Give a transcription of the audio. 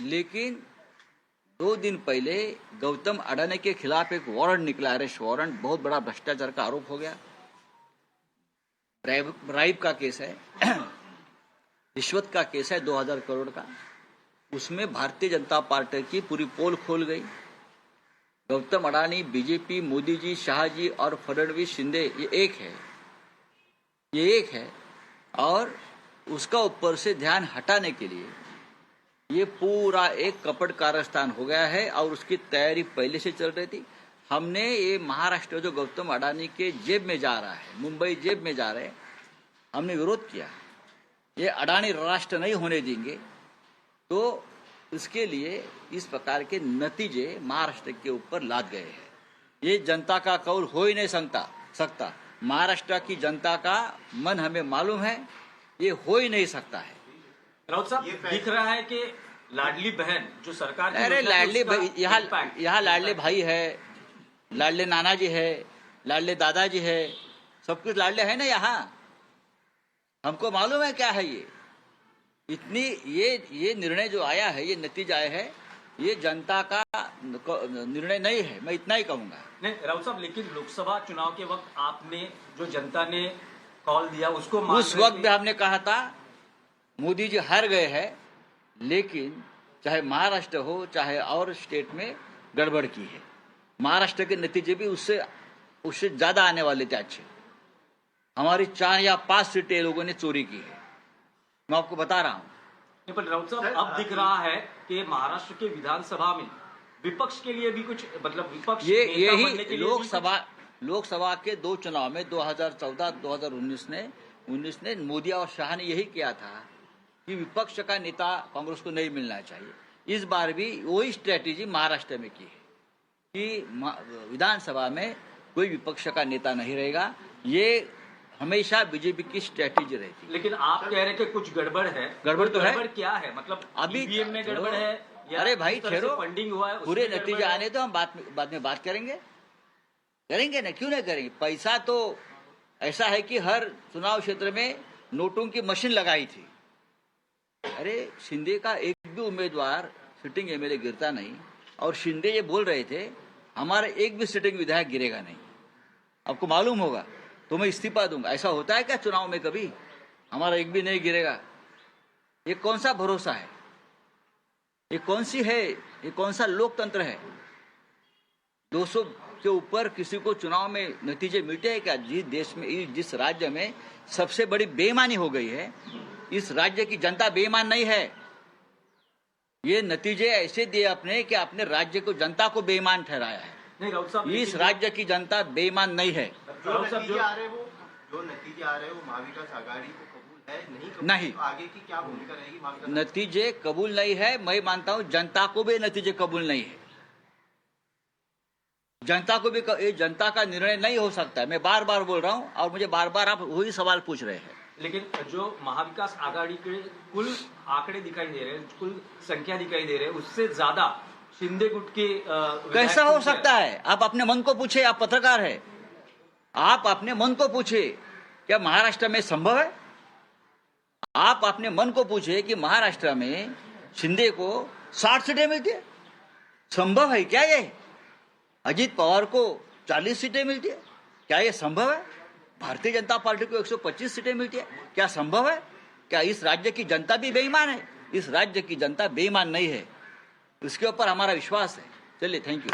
लेकिन 2 दिन पहले गौतम अडानी के खिलाफ एक वारंट निकला, अरेस्ट वारंट। बहुत बड़ा भ्रष्टाचार का आरोप हो गया, ब्राइब का केस है, रिश्वत का केस है 2000 करोड़ का। उसमें भारतीय जनता पार्टी की पूरी पोल खोल गई। गौतम अडानी, बीजेपी, मोदी जी, शाह जी और फडणवीस, शिंदे, ये एक है। और उसका ऊपर से ध्यान हटाने के लिए ये पूरा एक कपट कारस्तान हो गया है और उसकी तैयारी पहले से चल रही थी। हमने ये महाराष्ट्र जो गौतम अडानी के जेब में जा रहा है, मुंबई जेब में जा रहे हैं, हमने विरोध किया। ये अडानी राष्ट्र नहीं होने देंगे। तो इसके लिए इस प्रकार के नतीजे महाराष्ट्र के ऊपर लाद गए हैं। ये जनता का कौल हो ही नहीं सकता। महाराष्ट्र की जनता का मन हमें मालूम है, ये हो ही नहीं सकता है। राउत साहब, दिख रहा है कि लाडली बहन जो सरकार की, अरे लाडली भाई, यहाँ लाडले भाई है, लाडले नाना जी है, लाडले दादाजी है, सब कुछ लाडले है ना यहाँ। हमको मालूम है क्या है ये। इतनी ये निर्णय जो आया है, ये नतीजा आया है, ये जनता का निर्णय नहीं है, मैं इतना ही कहूंगा। नहीं राउत साहब, लेकिन लोकसभा चुनाव के वक्त आपने जो जनता ने कॉल दिया उसको उस वक्त भी हमने कहा था मोदी जी हार गए हैं, लेकिन चाहे महाराष्ट्र हो चाहे और स्टेट में गड़बड़ की है। महाराष्ट्र के नतीजे भी उससे ज्यादा आने वाले थे अच्छे। हमारी 4 या 5 सीटें लोगों ने चोरी की है, मैं आपको बता रहा हूँ। पर राउत साहब, अब दिख रहा है कि महाराष्ट्र के विधानसभा में विपक्ष के लिए भी कुछ, मतलब विपक्ष यही लोकसभा के 2 चुनाव में 2014-2019 ने मोदी और शाह ने यही किया था कि विपक्ष का नेता कांग्रेस को नहीं मिलना चाहिए। इस बार भी वही स्ट्रेटेजी महाराष्ट्र में की है कि विधानसभा में कोई विपक्ष का नेता नहीं रहेगा। ये हमेशा बीजेपी की स्ट्रेटेजी रहती है। लेकिन आप कह रहे हैं कि कुछ गड़बड़ है। गड़बड़ तो है। गड़बड़ क्या है? मतलब अभी ईवीएम में गड़बड़ है या अरे भाई ठहरो, फंडिंग हुआ है, पूरे नतीजे आने तो हम बाद में बात करेंगे ना, क्यों नहीं करेंगे। पैसा तो ऐसा है कि हर चुनाव क्षेत्र में नोटों की मशीन लगाई थी। अरे शिंदे का एक भी उम्मीदवार सिटिंग एमएलए गिरता नहीं, और शिंदे ये बोल रहे थे हमारा एक भी सिटिंग विधायक गिरेगा नहीं। आपको मालूम होगा तो मैं इस्तीफा दूंगा। ऐसा होता है क्या चुनाव में कभी? हमारा एक भी नहीं गिरेगा। ये कौन सा भरोसा है? ये कौन सा लोकतंत्र है? 200 के ऊपर किसी को चुनाव में नतीजे मिलते हैं क्या? जिस देश में, जिस राज्य में सबसे बड़ी बेईमानी हो गई है, इस राज्य की जनता बेईमान नहीं है। ये नतीजे ऐसे दिए अपने कि अपने राज्य को, जनता को बेईमान ठहराया है। नहीं राउत साहब, इस राज्य की जनता बेईमान नहीं है। जो नतीजे आ रहे वो महाविकास आघाड़ी को कबूल है नहीं। तो आगे की क्या भूमिका रहेगी? नतीजे कबूल नहीं है, मैं मानता हूं जनता को भी नतीजे कबूल नहीं है। जनता को भी ये जनता का निर्णय नहीं हो सकता है। मैं बार बार बोल रहा हूं और मुझे बार बार आप वही सवाल पूछ रहे हैं। लेकिन जो महाविकास आघाड़ी के कुल आंकड़े दिखाई दे रहे हैं, कुल संख्या दिखाई दे रहे हैं, उससे ज्यादा शिंदे गुट के कैसा हो सकता है? आप अपने मन को पूछे, आप पत्रकार है, आप अपने मन को पूछे क्या महाराष्ट्र में संभव है? आप अपने मन को पूछे कि महाराष्ट्र में शिंदे को 60 सीटें मिलती है, संभव है क्या ये? अजीत पवार को 40 सीटें मिलती है, क्या ये संभव है? भारतीय जनता पार्टी को 125 सीटें मिलती है, क्या संभव है? क्या इस राज्य की जनता भी बेईमान है? इस राज्य की जनता बेईमान नहीं है, उसके ऊपर हमारा विश्वास है। चलिए, थैंक यू।